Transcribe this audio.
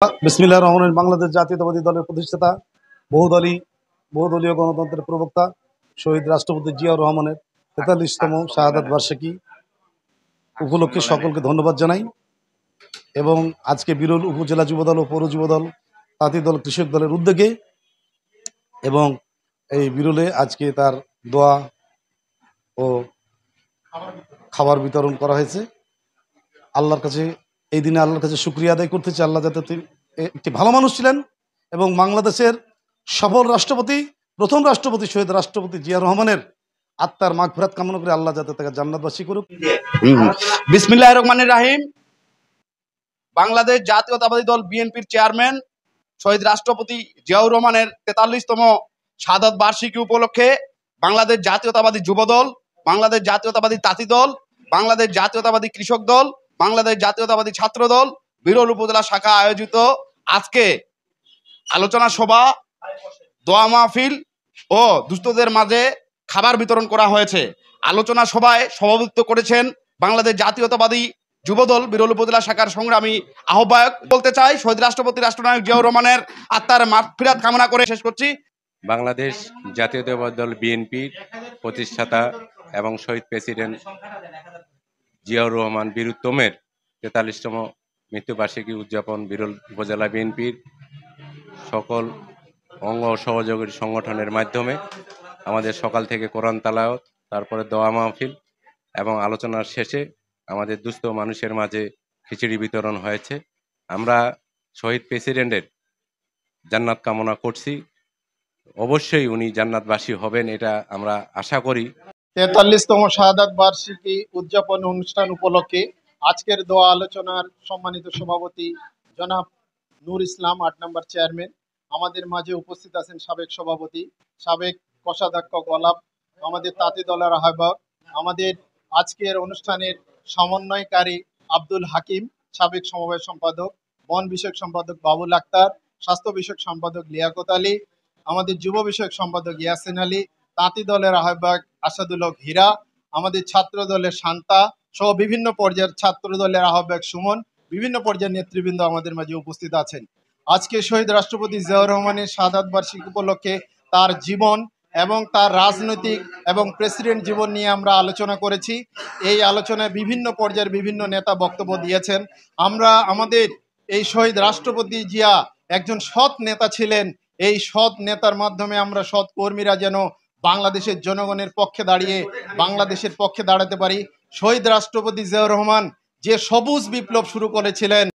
বিসমিল্লাহির রহমানির রহিম। বাংলাদেশ জাতীয়তাবাদী দলের প্রতিষ্ঠাতা, বহুদলীয় গণতন্ত্রের প্রবক্তা শহীদ রাষ্ট্রপতি জিয়াউর রহমানের ৪৩তম শাহাদাত বার্ষিকী উপলক্ষে সকলকে ধন্যবাদ জানাই। এবং আজকে বিরল উপজেলা যুবদল ও পৌর যুবদল, তাঁতি দল, কৃষক দলের উদ্যোগে এবং এই বিরলে আজকে তার দোয়া ও খাবার বিতরণ করা হয়েছে। আল্লাহর কাছে এই দিনে আল্লাহর কাছে শুকরিয়া আদায় করতেছি। আল্লাহ যাতে তিনি একটি ভালো মানুষ ছিলেন এবং বাংলাদেশের সফল রাষ্ট্রপতি, প্রথম রাষ্ট্রপতি শহীদ রাষ্ট্রপতি জিয়া রহমানের আত্মার মাগফিরাত কামনা করে আল্লাহ যাতে তাকে জান্নাতবাসী করুক। বিসমিল্লাহির রহমানির রহিম। বাংলাদেশ জাতীয়তাবাদী দল বিএনপির চেয়ারম্যান শহীদ রাষ্ট্রপতি জিয়াউর রহমানের ৪৩তম শাহাদাত বার্ষিকী উপলক্ষে বাংলাদেশ জাতীয়তাবাদী যুবদল, বাংলাদেশ জাতীয়তাবাদী তাঁতি দল, বাংলাদেশ জাতীয়তাবাদী কৃষক দল, বাংলাদেশ জাতীয়তাবাদী ছাত্র দল বিরল উপজেলা শাখা আয়োজিত আজকে আলোচনা সভা, দোয়া মাহফিল ও দুস্থদের মাঝে খাবার বিতরণ করা হয়েছে। আলোচনা সভায় সভাপতিত্ব করেছেন বাংলাদেশ জাতীয়তাবাদী যুবদল বিরল উপজেলা শাখার সংগ্রামী আহ্বায়ক। বলতে চাই, শহীদ রাষ্ট্রপতি রাষ্ট্রনায়ক জিয়াউর রহমানের আত্মার মাগফিরাত কামনা করে শেষ করছি। বাংলাদেশ জাতীয়তাবাদী দল বিএনপির প্রতিষ্ঠাতা এবং শহীদ প্রেসিডেন্ট জিয়াউর রহমান বীরুত্তমের ৪৩তম মৃত্যুবার্ষিকী উদযাপন বিরল উপজেলা বিএনপির সকল অঙ্গ সহযোগী সংগঠনের মাধ্যমে আমাদের সকাল থেকে কোরআন তালাওয়াত, তারপরে দোয়া মাহফিল এবং আলোচনার শেষে আমাদের দুস্থ মানুষের মাঝে খিচুড়ি বিতরণ হয়েছে। আমরা শহীদ প্রেসিডেন্টের জান্নাত কামনা করছি। অবশ্যই উনি জান্নাতবাসী হবেন, এটা আমরা আশা করি। ৪৩তম শাহাদাত বার্ষিকী উদযাপন অনুষ্ঠান উপলক্ষে আজকের দোয়া আলোচনার সম্মানিত সভাপতি জনাব নূর ইসলাম ৮ নম্বর চেয়ারম্যান, আমাদের মাঝে উপস্থিত আছেন সাবেক সভাপতি, সাবেক কোষাধ্যক্ষ গোলাপ, আমাদের তাঁতি দলের আহ্বায়ক, আমাদের আজকের অনুষ্ঠানের সমন্বয়কারী আব্দুল হাকিম, সাবেক সমবায় সম্পাদক, বন বিষয়ক সম্পাদক বাবুল আক্তার, স্বাস্থ্য বিষয়ক সম্পাদক লিয়াকত আলী, আমাদের যুব বিষয়ক সম্পাদক ইয়াসিন আলী, তাঁতি দলের আহ্বায়ক আসাদুল হক হীরা, আমাদের ছাত্র দলের শান্তা সহ বিভিন্ন পর্যায়ের ছাত্র দলের আহ্বায়ক সুমন, বিভিন্ন পর্যায়ের নেতৃবৃন্দ আমাদের মাঝে উপস্থিত আছেন। আজকে শহীদ রাষ্ট্রপতি জিয়াউর রহমানের শাহাদাত বার্ষিকী উপলক্ষে তার জীবন এবং তার রাজনৈতিক এবং প্রেসিডেন্ট জীবন নিয়ে আমরা আলোচনা করেছি। এই আলোচনায় বিভিন্ন পর্যায়ের বিভিন্ন নেতা বক্তব্য দিয়েছেন। আমরা আমাদের এই শহীদ রাষ্ট্রপতি জিয়া একজন সৎ নেতা ছিলেন। এই সৎ নেতার মাধ্যমে আমরা সৎ কর্মীরা যেন বাংলাদেশের জনগণের পক্ষে দাঁড়িয়ে বাংলাদেশের পক্ষে দাঁড়াতে পারি। শহীদ রাষ্ট্রপতি জিয়াউর রহমান যে সবুজ বিপ্লব শুরু করেছিলেন,